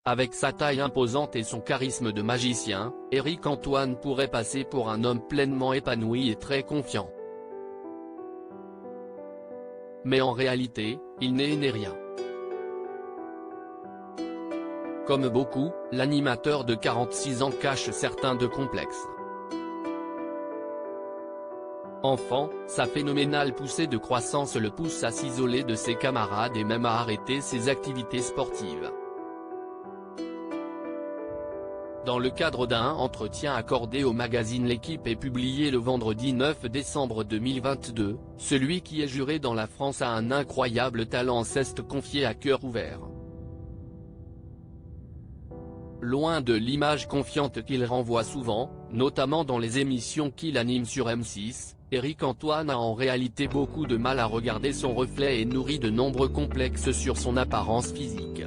Avec sa taille imposante et son charisme de magicien, Éric Antoine pourrait passer pour un homme pleinement épanoui et très confiant. Mais en réalité, il n'est rien. Comme beaucoup, l'animateur de 46 ans cache certains de complexes. Enfant, sa phénoménale poussée de croissance le pousse à s'isoler de ses camarades et même à arrêter ses activités sportives. Dans le cadre d'un entretien accordé au magazine L'Équipe et publié le vendredi 9 décembre 2022, celui qui est juré dans la France a un incroyable talent s'est confié à cœur ouvert. Loin de l'image confiante qu'il renvoie souvent, notamment dans les émissions qu'il anime sur M6, Éric Antoine a en réalité beaucoup de mal à regarder son reflet et nourrit de nombreux complexes sur son apparence physique.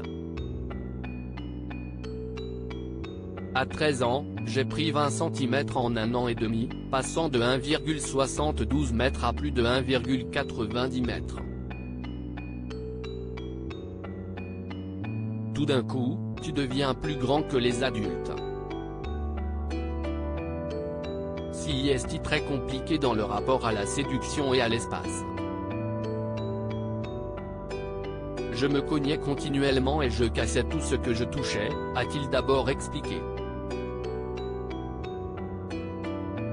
À 13 ans, j'ai pris 20 cm en un an et demi, passant de 1,72 m à plus de 1,90 m. Tout d'un coup, tu deviens plus grand que les adultes. C'est très compliqué dans le rapport à la séduction et à l'espace. Je me cognais continuellement et je cassais tout ce que je touchais, a-t-il d'abord expliqué.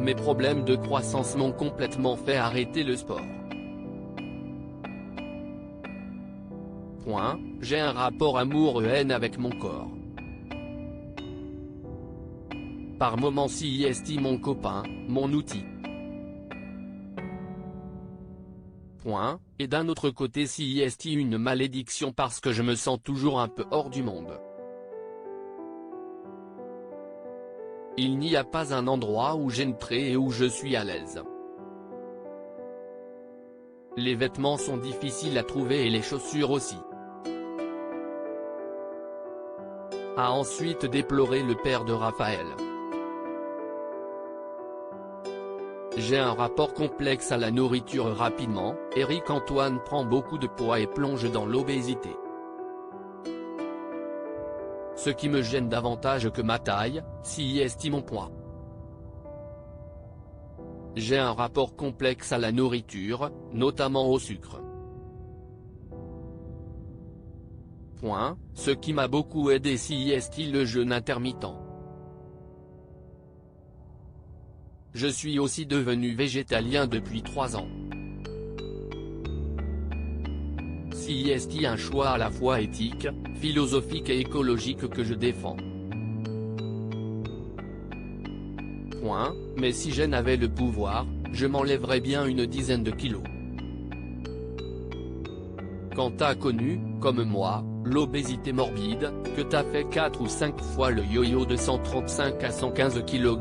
Mes problèmes de croissance m'ont complètement fait arrêter le sport. J'ai un rapport amour-haine avec mon corps. Par moments c'est mon copain, mon outil. Et d'un autre côté c'est une malédiction parce que je me sens toujours un peu hors du monde. Il n'y a pas un endroit où j'entrerai et où je suis à l'aise. Les vêtements sont difficiles à trouver et les chaussures aussi. A ensuite déploré le père de Raphaël. J'ai un rapport complexe à la nourriture rapidement, Éric Antoine prend beaucoup de poids et plonge dans l'obésité. Ce qui me gêne davantage que ma taille, c'est mon poids. J'ai un rapport complexe à la nourriture, notamment au sucre. Ce qui m'a beaucoup aidé c'est le jeûne intermittent. Je suis aussi devenu végétalien depuis 3 ans. C'est un choix à la fois éthique, philosophique et écologique que je défends. Mais si je n'avais le pouvoir, je m'enlèverais bien une dizaine de kilos. Quand t'as connu, comme moi, l'obésité morbide, que t'as fait 4 ou 5 fois le yo-yo de 135 à 115 kg,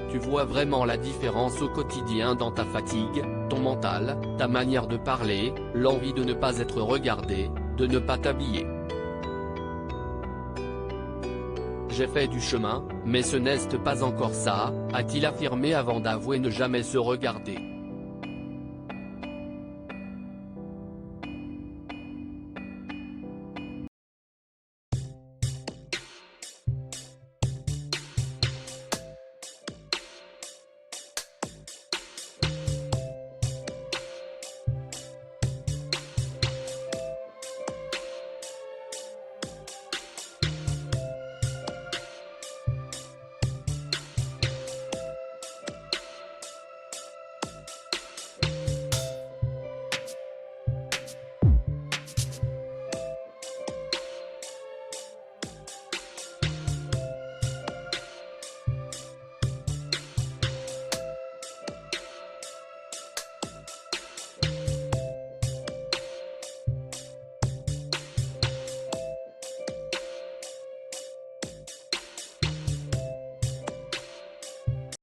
tu vois vraiment la différence au quotidien dans ta fatigue, ton mental, ta manière de parler, l'envie de ne pas être regardé, de ne pas t'habiller. J'ai fait du chemin, mais ce n'est pas encore ça, a-t-il affirmé avant d'avouer ne jamais se regarder.